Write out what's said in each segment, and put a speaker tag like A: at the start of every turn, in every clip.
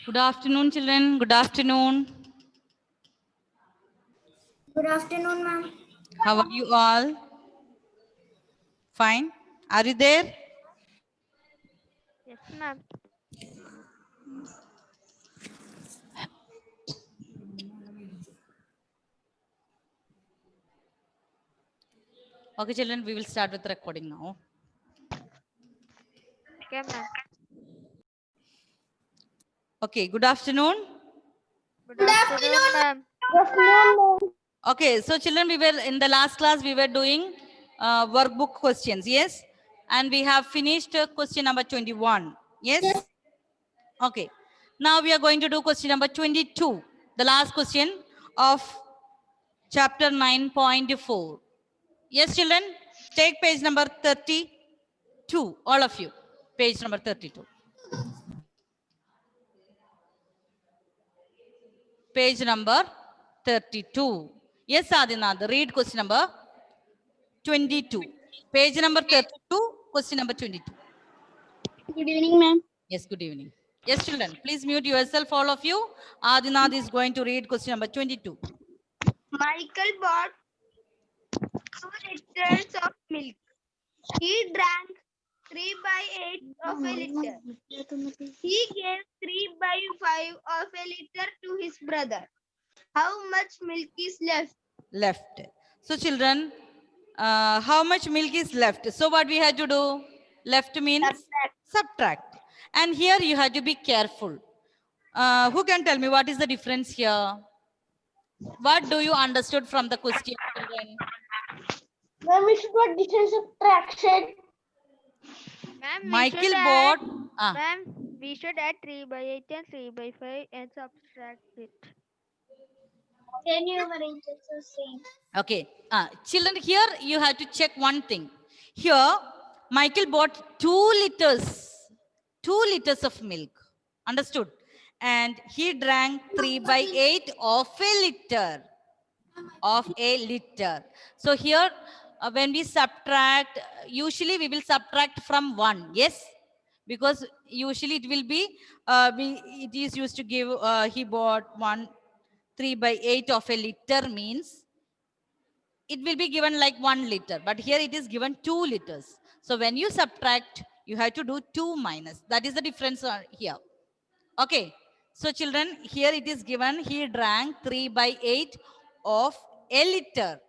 A: Good afternoon, children. Good afternoon.
B: Good afternoon, ma'am.
A: How are you all? Fine. Are you there?
C: Yes, ma'am.
A: Okay, children, we will start with recording now.
C: Okay, ma'am.
A: Okay, good afternoon.
C: Good afternoon, ma'am.
B: Good afternoon, ma'am.
A: Okay, so children, we were in the last class, we were doing workbook questions, yes? And we have finished question number 21, yes? Okay, now we are going to do question number 22, the last question of chapter 9.4. Yes, children, take page number 32, all of you, page number 32. Page number 32. Yes, Adinath, read question number 22. Page number 32, question number 22.
B: Good evening, ma'am.
A: Yes, good evening. Yes, children, please mute yourself, all of you. Adinath is going to read question number 22.
B: Michael bought 2 liters of milk. He drank 3 by 8 of a liter. He gave 3 by 5 of a liter to his brother. How much milk is left?
A: Left. So, children, how much milk is left? So, what we have to do? Left means subtract. And here you have to be careful. Who can tell me what is the difference here? What do you understood from the question, children?
B: Ma'am, we should not difference subtraction.
C: Ma'am,
A: Michael bought.
C: Ma'am, we should add 3 by 8 and 3 by 5 and subtract it.
B: Can you arrange it the same?
A: Okay. Children, here you have to check one thing. Here, Michael bought 2 liters. 2 liters of milk. Understood? And he drank 3 by 8 of a liter. Of a liter. So here, when we subtract, usually we will subtract from 1. Yes? Because usually it will be, it is used to give, he bought 3 by 8 of a liter means it will be given like 1 liter, but here it is given 2 liters. So when you subtract, you have to do 2 minus. That is the difference here. Okay. So children, here it is given, he drank 3 by 8 of a liter.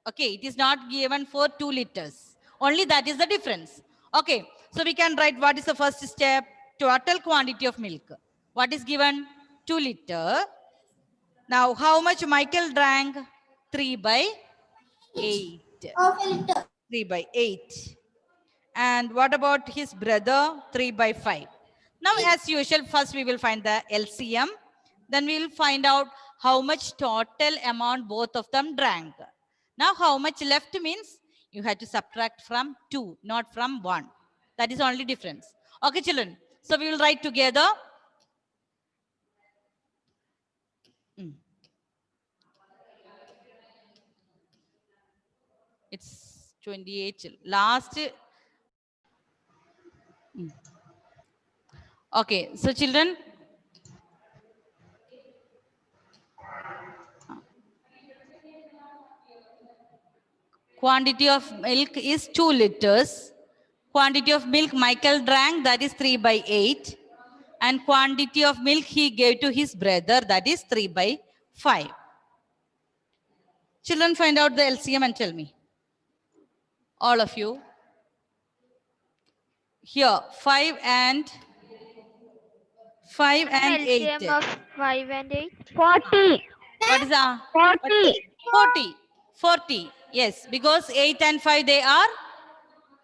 A: Okay, it is not given for 2 liters. Only that is the difference. Okay, so we can write what is the first step? Total quantity of milk. What is given? 2 liter. Now, how much Michael drank? 3 by 8.
B: Of a liter.
A: 3 by 8. And what about his brother? 3 by 5. Now, as usual, first we will find the LCM. Then we will find out how much total amount both of them drank. Now, how much left means you have to subtract from 2, not from 1. That is only difference. Okay, children. So, we will write together. It's 28. Last. Okay, so children. Quantity of milk is 2 liters. Quantity of milk Michael drank, that is 3 by 8. And quantity of milk he gave to his brother, that is 3 by 5. Children, find out the LCM and tell me. All of you. Here, 5 and 8.
C: LCM of 5 and 8.
B: 40.
A: What is that?
B: 40.
A: 40. 40. Yes, because 8 and 5, they are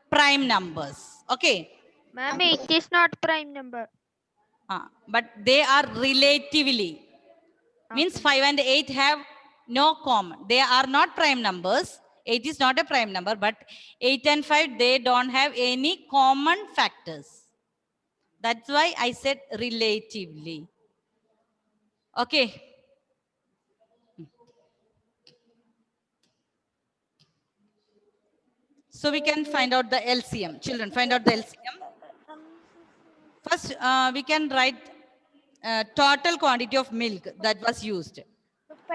A: prime numbers. Okay.
C: Ma'am, 8 is not prime number.
A: But they are relatively. Means 5 and 8 have no common. They are not prime numbers. 8 is not a prime number, but 8 and 5, they don't have any common factors. That's why I said relatively. Okay. So we can find out the LCM. Children, find out the LCM. First, we can write total quantity of milk that was used.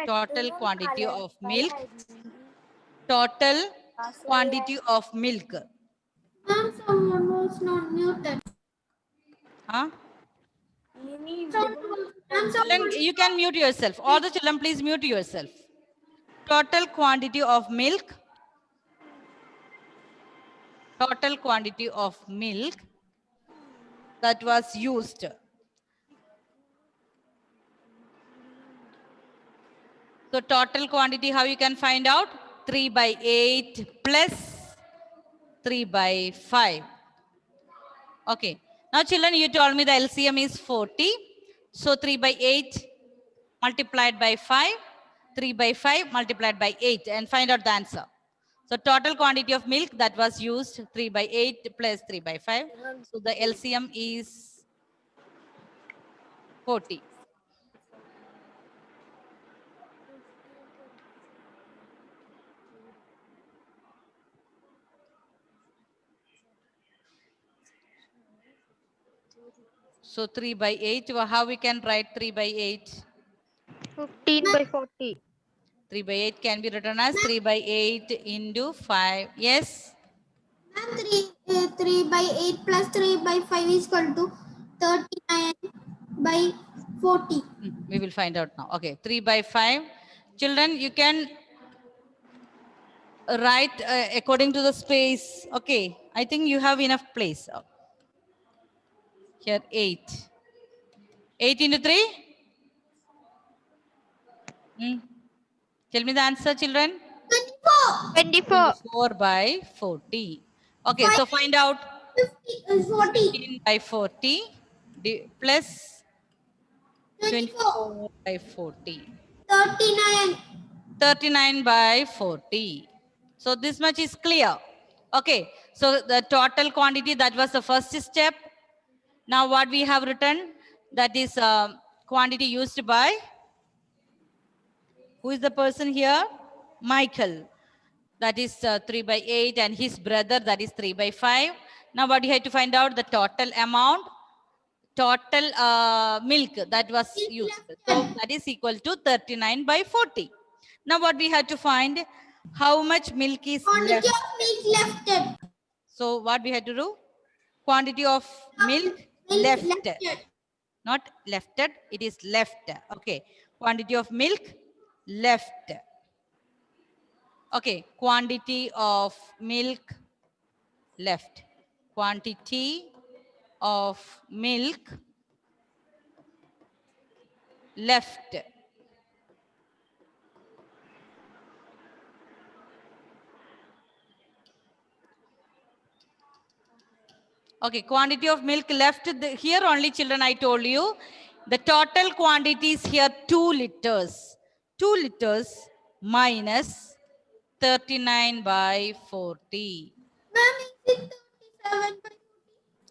A: Total quantity of milk. Total quantity of milk.
D: Ma'am, someone was not muted.
A: Huh?
D: Ma'am,
A: Children, you can mute yourself. All the children, please mute yourself. Total quantity of milk. Total quantity of milk that was used. So total quantity, how you can find out? 3 by 8 plus 3 by 5. Okay. Now children, you told me the LCM is 40. So 3 by 8 multiplied by 5. 3 by 5 multiplied by 8 and find out the answer. So total quantity of milk that was used 3 by 8 plus 3 by 5. So the LCM is 40. So 3 by 8, how we can write 3 by 8?
C: 15 by 40.
A: 3 by 8 can be written as 3 by 8 into 5. Yes?
D: Ma'am, 3 by 8 plus 3 by 5 is equal to 39 by 40.
A: We will find out now. Okay, 3 by 5. Children, you can write according to the space. Okay, I think you have enough place. Here, 8. 8 into 3? Tell me the answer, children.
D: 24.
C: 24.
A: 4 by 40. Okay, so find out
D: 40.
A: 15 by 40 plus 24 by 40.
D: 39.
A: 39 by 40. So this much is clear. Okay, so the total quantity, that was the first step. Now what we have written, that is quantity used by, who is the person here? Michael. That is 3 by 8 and his brother, that is 3 by 5. Now what you have to find out, the total amount, total milk that was used. So that is equal to 39 by 40. Now what we have to find, how much milk is
D: Quantity
A: left.
D: of milk left.
A: So what we have to do, quantity of milk left, not lefted, it is left. Okay, quantity of milk left. Okay, quantity of milk left. Quantity of milk left. Okay, quantity of milk left. Here only, children, I told you, the total quantity is here 2 liters. 2 liters minus 39 by 40.
D: Ma'am, is it 37 by 40?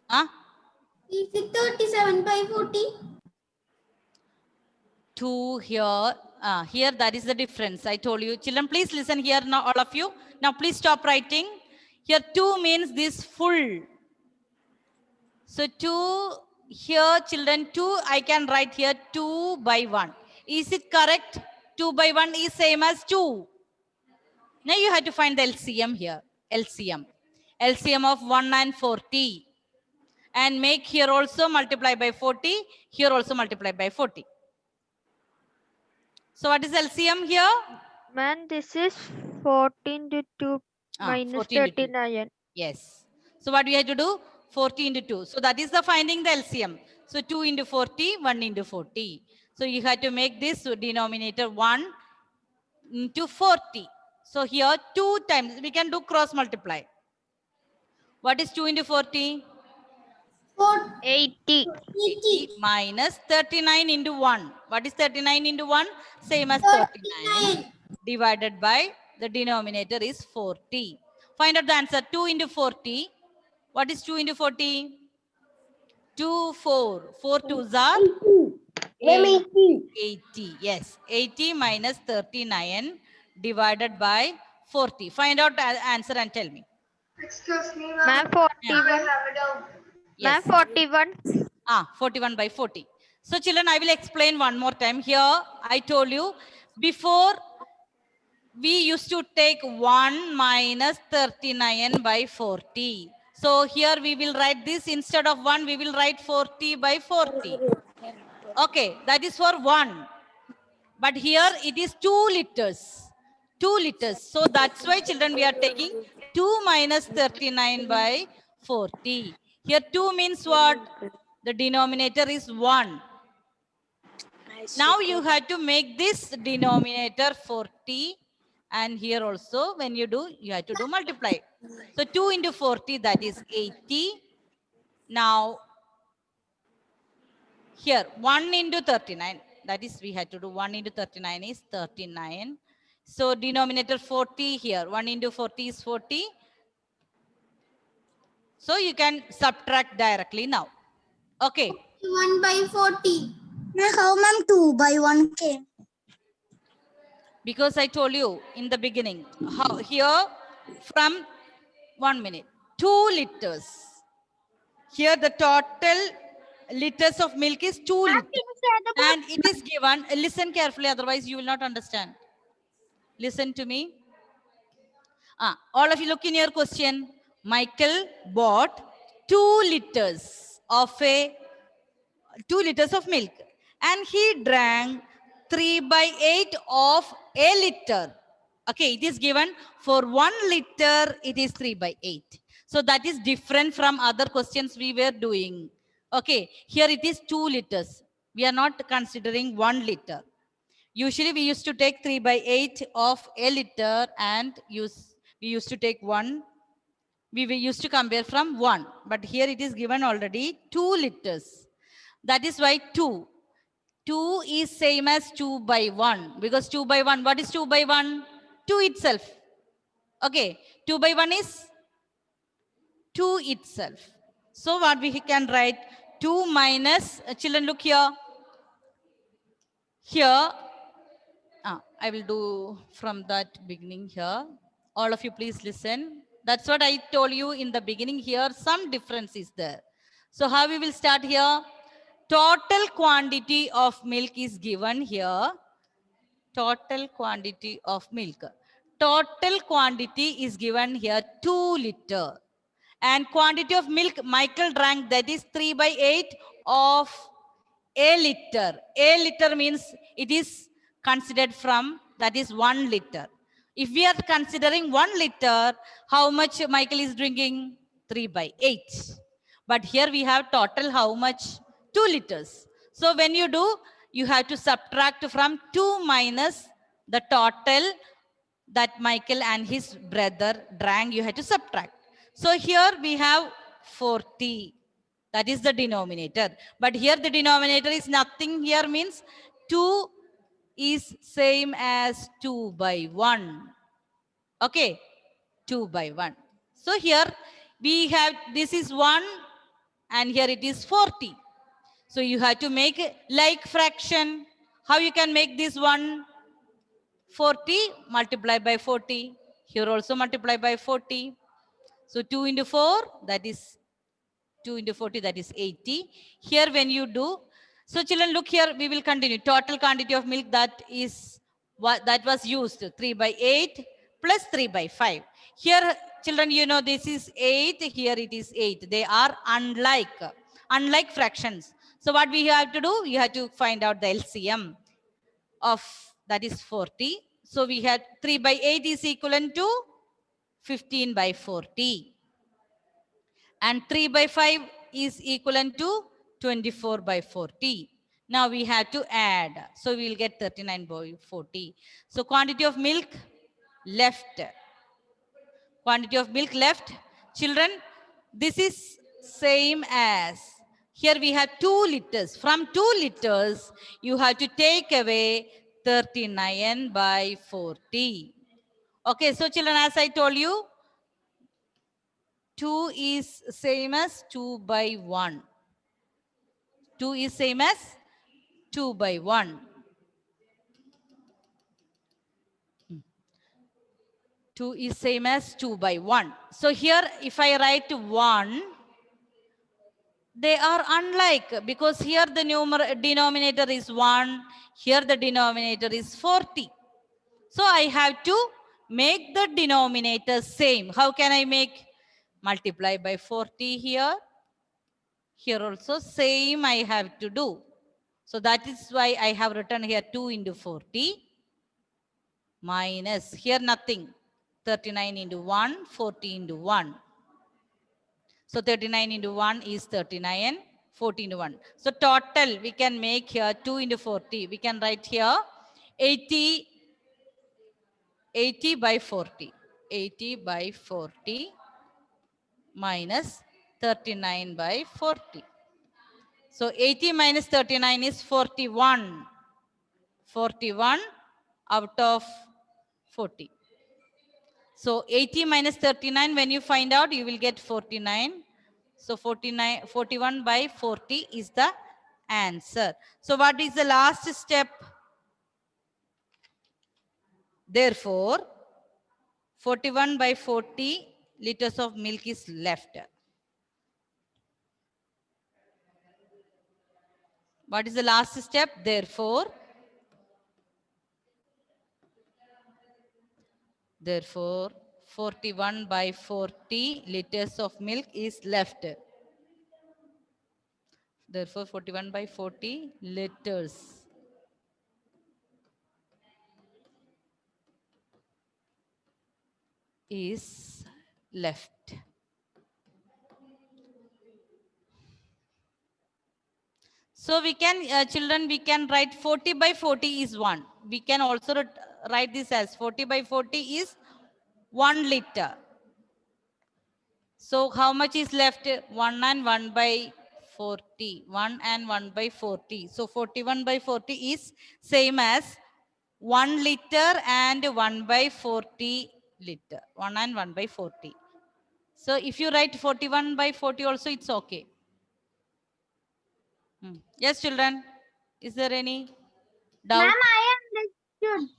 A: Huh?
D: Is it 37 by 40?
A: 2 here. Here, that is the difference. I told you. Children, please listen here now, all of you. Now, please stop writing. Here, 2 means this full. So 2 here, children, 2, I can write here 2 by 1. Is it correct? 2 by 1 is same as 2. Now you have to find the LCM here. LCM. LCM of 1 and 40. And make here also multiply by 40. Here also multiply by 40. So what is LCM here?
C: Man, this is 14 to 2 minus
A: 14 to 2.
C: 39.
A: Yes. So what we have to do? 40 into 2. So that is the finding the LCM. So 2 into 40, 1 into 40. So you have to make this denominator 1 into 40. So here 2 times, we can do cross multiply. What is 2 into 40?
C: 80.
A: 80 minus 39 into 1. What is 39 into 1? Same as 39 divided by the denominator is 40. Find out the answer. 2 into 40. What is 2 into 40? 2, 4. 4 2s are 80. Yes. 80 minus 39 divided by 40. Find out the answer and tell me.
B: Excuse me,
C: Man, 41. Man,
A: Yes.
C: 41.
A: 41 by 40. So children, I will explain one more time. Here, I told you, before we used to take 1 minus 39 by 40. So here we will write this, instead of 1, we will write 40 by 40. Okay, that is for 1. But here it is 2 liters. 2 liters. So that's why children, we are taking 2 minus 39 by 40. Here 2 means what? The denominator is 1. Now you have to make this denominator 40. And here also, when you do, you have to do multiply. So 2 into 40, that is 80. Now, here 1 into 39, that is we had to do 1 into 39 is 39. So denominator 40 here, 1 into 40 is 40. So you can subtract directly now. Okay.
D: 1 by 40. How ma'am 2 by 1 came?
A: Because I told you in the beginning, how here from 1 minute, 2 liters. Here the total liters of milk is 2 liters. And it is given, listen carefully, otherwise you will not understand. Listen to me. All of you look in your question. Michael bought 2 liters of 2 liters of milk, and he drank 3 by 8 of a liter. Okay, it is given for 1 liter, it is 3 by 8. So that is different from other questions we were doing. Okay, here it is 2 liters. We are not considering 1 liter. Usually we used to take 3 by 8 of a liter, and we used to take 1. We used to compare from 1. But here it is given already 2 liters. That is why 2. 2 is same as 2 by 1. Because 2 by 1, what is 2 by 1? 2 itself. Okay, 2 by 1 is 2 itself. So what we can write? 2 minus, children look here. Here, I will do from that beginning here. All of you please listen. That's what I told you in the beginning here. Some difference is there. So how we will start here? Total quantity of milk is given here. Total quantity of milk. Total quantity is given here 2 liter. And quantity of milk Michael drank, that is 3 by 8 of a liter. A liter means it is considered from, that is 1 liter. If we are considering 1 liter, how much Michael is drinking? 3 by 8. But here we have total how much? 2 liters. So when you do, you have to subtract from 2 minus the total that Michael and his brother drank. You have to subtract. So here we have 40. That is the denominator. But here the denominator is nothing. Here means 2 is same as 2 by 1. Okay, 2 by 1. So here we have, this is 1 and here it is 40. So you have to make like fraction. How you can make this one? 40 multiply by 40. Here also multiply by 40. So 2 into 4, that is 2 into 40, that is 80. Here when you do, so children look here, we will continue. Total quantity of milk that is what that was used, 3 by 8 plus 3 by 5. Here children, you know this is 8, here it is 8. They are unlike fractions. So what we have to do, you have to find out the LCM of, that is 40. So we had 3 by 8 is equivalent to 15 by 40. And 3 by 5 is equivalent to 24 by 40. Now we have to add. So we will get 39 by 40. So quantity of milk left. Quantity of milk left. Children, this is same as, here we have 2 liters. From 2 liters, you have to take away 39 by 40. Okay, so children, as I told you, 2 is same as 2 by 1. 2 is same as 2 by 1. 2 is same as 2 by 1. So here if I write 1, They are unlike because here the denominator is 1, here the denominator is 40. So I have to make the denominator same. How can I make? Multiply by 40 here. Here also same I have to do. So that is why I have written here 2 into 40 minus here nothing. 39 into 1, 40 into 1. So 39 into 1 is 39, 40 into 1. So total we can make here 2 into 40. We can write here 80, 80 by 40. 80 by 40 minus 39 by 40. So 80 minus 39 is 41. 41 out of 40. So 80 minus 39, when you find out, you will get 49. So 41 by 40 is the answer. So what is the last step? Therefore, 41 by 40 liters of milk is left. What is the last step? Therefore, 41 by 40 liters of milk is left. Therefore, 41 by 40 liters is left. So we can, children, we can write 40 by 40 is 1. We can also write this as 40 by 40 is 1 liter. So how much is left? 1 and 1 by 40. 1 and 1 by 40. So 41 by 40 is same as 1 liter and 1 by 40 liter. 1 and 1 by 40. So if you write 41 by 40 also, it's okay. Yes, children. Is there any doubt?
B: Ma'am, I understood.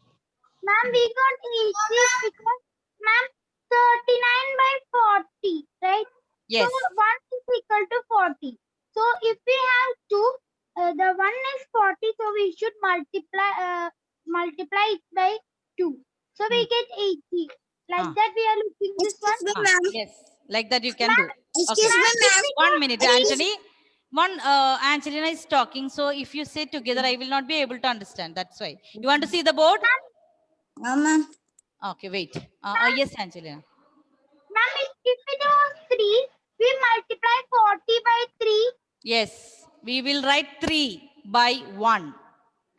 B: Ma'am, we got 80 because, ma'am, 39 by 40, right?
A: Yes.
B: So 1 is equal to 40. So if we have 2, the 1 is 40, so we should multiply it by 2. So we get 80. Like
A: Ah.
B: that we are looking this one.
D: Excuse me, ma'am.
A: Yes, like that you can do.
D: Excuse me, ma'am.
A: 1 minute, Anthony. Angelina is talking. So if you say together, I will not be able to understand. That's why. You want to see the board?
D: No, ma'am.
A: Okay, wait. Yes, Angelina.
B: Ma'am, if it was 3, we multiply 40 by 3.
A: Yes, we will write 3 by 1.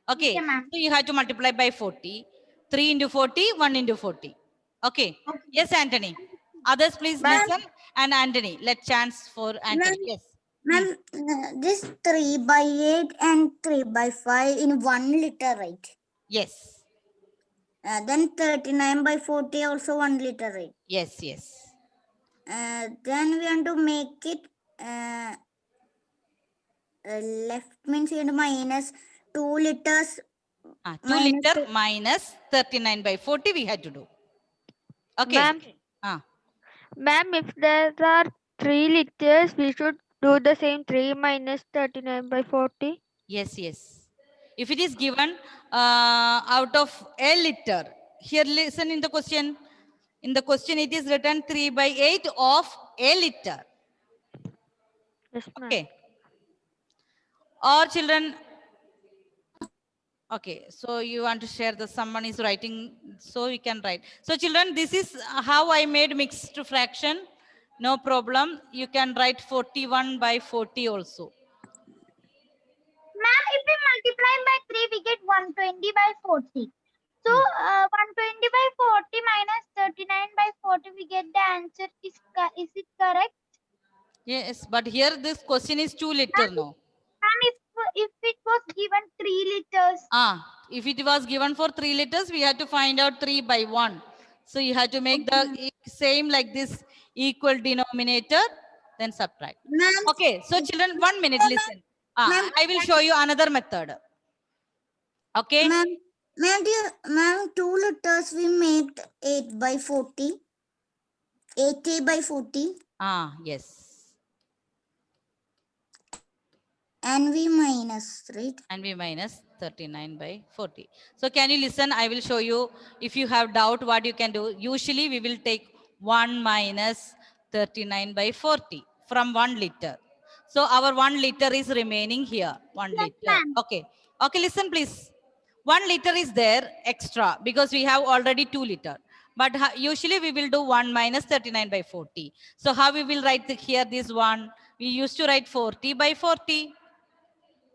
A: Okay,
B: Okay, ma'am.
A: so you have to multiply by 40. 3 into 40, 1 into 40. Okay. Yes, Anthony. Others, please
D: Ma'am.
A: listen. And Anthony, let chance for Anthony.
D: Ma'am.
A: Yes.
D: Ma'am, this 3 by 8 and 3 by 5 in 1 liter, right?
A: Yes.
D: Then 39 by 40 also 1 liter, right?
A: Yes, yes.
D: Then we want to make it left means we want to minus 2 liters.
A: 2
D: Minus
A: liter
D: two.
A: minus 39 by 40 we had to do. Okay.
C: Ma'am,
A: Ah,
C: ma'am, if there are 3 liters, we should do the same 3 minus 39 by 40.
A: yes, yes. If it is given out of a liter, here listen in the question. In the question it is written 3 by 8 of a liter.
C: Yes, ma'am.
A: Okay. Or children, okay, so you want to share the someone is writing, so we can write. So children, this is how I made mixed fraction. No problem. You can write 41 by 40 also.
B: Ma'am, if we multiply by 3, we get 120 by 40. So 120 by 40 minus 39 by 40, we get the answer. Is it correct?
A: Yes, but here this question is 2 liter now.
B: Ma'am, if it was given 3 liters.
A: If it was given for 3 liters, we had to find out 3 by 1. So you have to make the same like this equal denominator, then subtract.
D: Ma'am,
A: Okay, so children, 1 minute, listen. I will show you another method. Okay.
D: ma'am, 2 liters we made 8 by 40. 80 by 40.
A: Yes.
E: And V minus, right?
A: And we minus 39 by 40. So can you listen? I will show you. If you have doubt what you can do. Usually we will take 1 minus 39 by 40 from 1 liter. So our 1 liter is remaining here. 1
B: Yes,
A: liter.
B: ma'am.
A: Okay. Okay, listen please. 1 liter is there extra because we have already 2 liter. But usually we will do 1 minus 39 by 40. So how we will write here this one? We used to write 40 by 40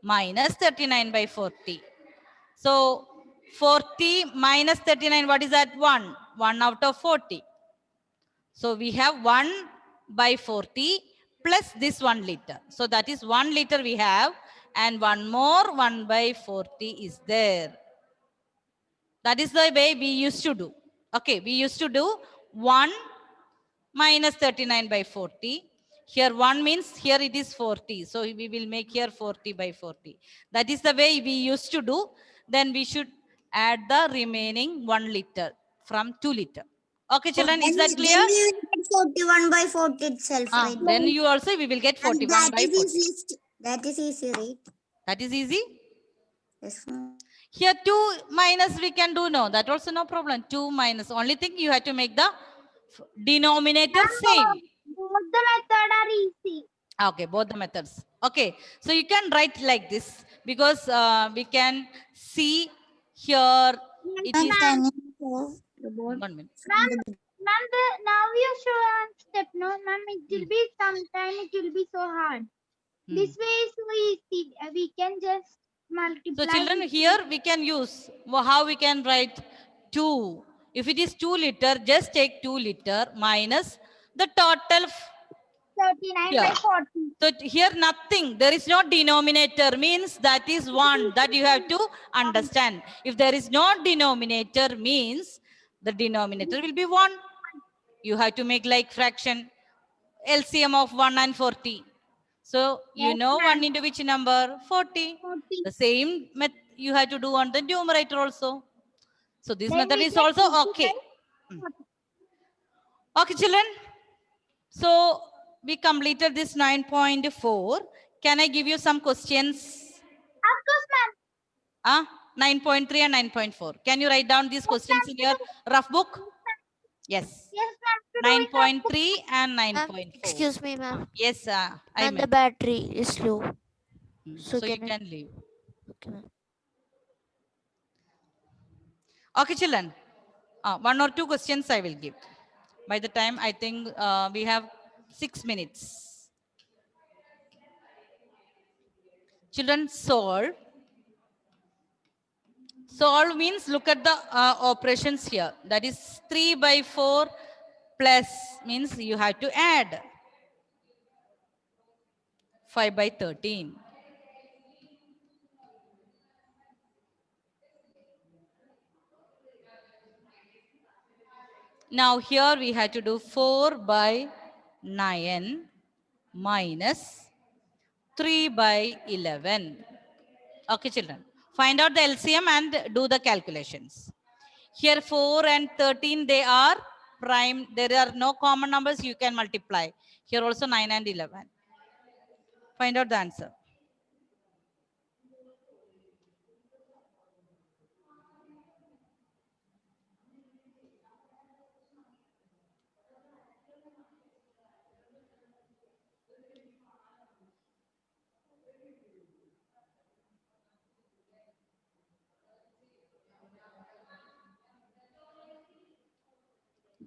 A: minus 39 by 40. So 40 minus 39, what is that? 1. 1 out of 40. So we have 1 by 40 plus this 1 liter. So that is 1 liter we have, and one more 1 by 40 is there. That is the way we used to do. Okay, we used to do 1 minus 39 by 40. Here 1 means here it is 40. So we will make here 40 by 40. That is the way we used to do. Then we should add the remaining 1 liter from 2 liter. Okay, children, is that clear?
E: Then we will get 41 by 40 itself, right?
A: Then you also, we will get 41 by 40.
E: Easy. That is easy, right?
A: That is easy.
E: Yes, ma'am.
A: Here 2 minus we can do, no, that also no problem. 2 minus, only thing you have to make the denominator same.
B: Both the method are easy.
A: Okay, both the methods. Okay, so you can write like this because we can see here it
E: I'm
A: is.
E: turning to the board.
A: 1 minute.
B: Ma'am, now you show one step, no, ma'am. It will be sometime. It will be so hard. This way is so easy. We can just multiply.
A: So children, here we can use how we can write 2. If it is 2 liter, just take 2 liter minus the total.
B: 39
A: Yeah.
B: by 40.
A: So here nothing, there is no denominator, means that is 1, that you have to understand. If there is no denominator, means the denominator will be 1. You have to make like fraction, LCM of 1 and 40. So you
B: Yes,
A: know
B: ma'am.
A: 1 into which number? 40.
B: 40.
A: The same method you have to do on the numerator also. So this
B: Then
A: method
B: we
A: is
B: get
A: also
B: 50
A: okay.
B: by 40.
A: Okay, children. So we completed this 9.4. Can I give you some questions?
B: Of course, ma'am.
A: 9.3 and 9.4. Can you write down these questions in your rough book? Yes.
B: Yes, ma'am. To do it,
A: 9.3 and 9.4.
C: Excuse me, ma'am.
A: Yes, I
C: And the
A: meant.
C: battery is low.
A: So you
C: can I-
A: can leave.
C: Okay, ma'am.
A: Okay, children. 1 or 2 questions I will give. By the time, I think we have 6 minutes. Children, solve. Solve means look at the operations here. That is 3 by 4 plus means you have to add 5 by 13. Now here we have to do 4 by 9 minus 3 by 11. Okay, children. Find out the LCM and do the calculations. Here 4 and 13, they are prime. There are no common numbers. You can multiply. Here also 9 and 11. Find out the answer.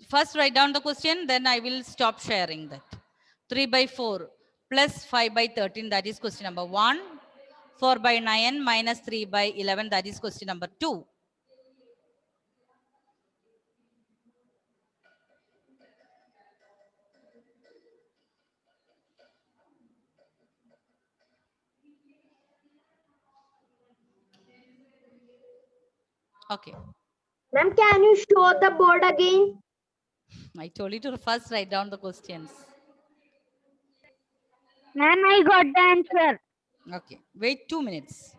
A: First write down the question, then I will stop sharing that. 3 by 4 plus 5 by 13, that is question number 1. 4 by 9 minus 3 by 11, that is question number 2. Okay.
B: Ma'am, can you show the board again?
A: I told you to first write down the questions.
C: Ma'am, I got the answer.
A: Okay. Wait 2 minutes.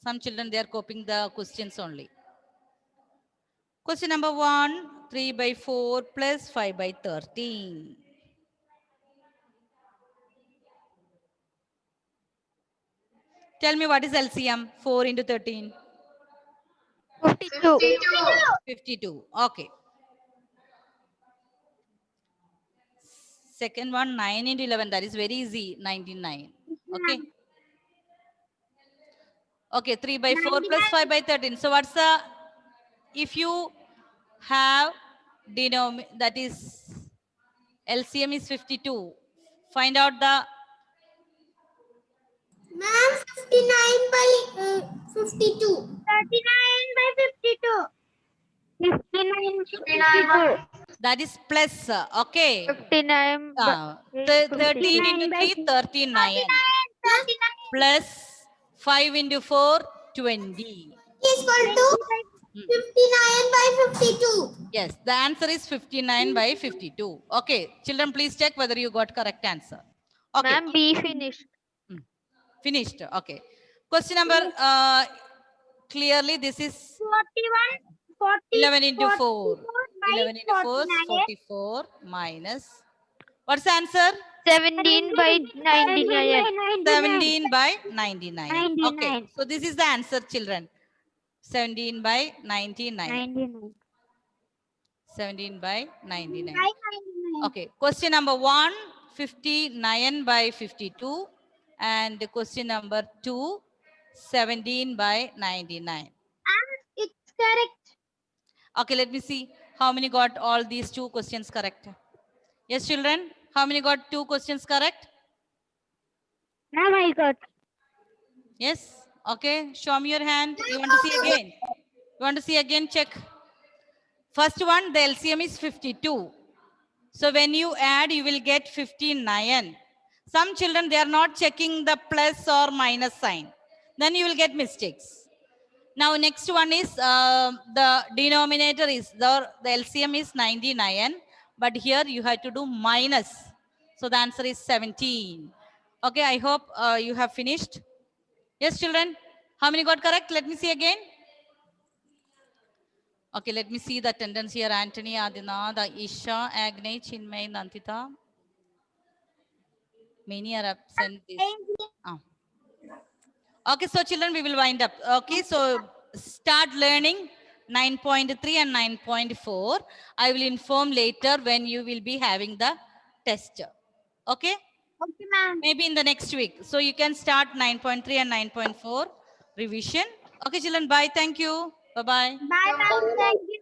A: Some children, they are copying the questions only. Question number 1, 3 by 4 plus 5 by 13. Tell me what is LCM? 4 into 13.
C: 52.
A: 52. Okay. Second one, 9 into 11. That is very easy. 99. Okay. Okay. 3 by 4 plus 5 by 13. So what's the, if you have that is LCM is 52. Find out the,
D: Ma'am, 59 by 52.
B: 39 by 52.
C: 59.
A: that is plus. Okay.
C: 59
A: 13 into 3, 39. Plus 5 into 4, 20.
D: Is equal to 59 by 52.
A: Yes, the answer is 59 by 52. Okay, children, please check whether you got correct answer. Okay,
C: Ma'am, B finished.
A: finished. Okay. Question number, clearly this is
B: 41.
A: 11 into 4.
B: 44 by
A: 11 into 4 is 44 minus, what's the answer?
C: 17 by 99.
A: 17 by 99. Okay,
C: 99.
A: so this is the answer, children. 17 by 99.
C: 99.
A: 17 by 99.
B: By 99.
A: Okay, question number 1, 59 by 52. And question number 2, 17 by 99.
B: And it's correct.
A: Okay, let me see how many got all these 2 questions correct. Yes, children, how many got 2 questions correct?
C: Ma'am, I got.
A: Yes, okay, show me your hand. You want to see again? You want to see again? Check. First one, the LCM is 52. So when you add, you will get 59. Some children, they are not checking the plus or minus sign. Then you will get mistakes. Now, next one is the denominator is, the LCM is 99. But here you have to do minus. So the answer is 17. Okay, I hope you have finished. Yes, children. How many got correct? Let me see again. Okay, let me see the attendance here. Anthony, Adinad, Isha, Agnay, Chinmay, Nantita. Many are absent. Okay, so children, we will wind up. Okay, so start learning 9.3 and 9.4. I will inform later when you will be having the test. Okay?
B: Okay, ma'am.
A: Maybe in the next week. So you can start 9.3 and 9.4 revision. Okay, children, bye. Thank you. Bye-bye.
B: Bye, ma'am. Thank you.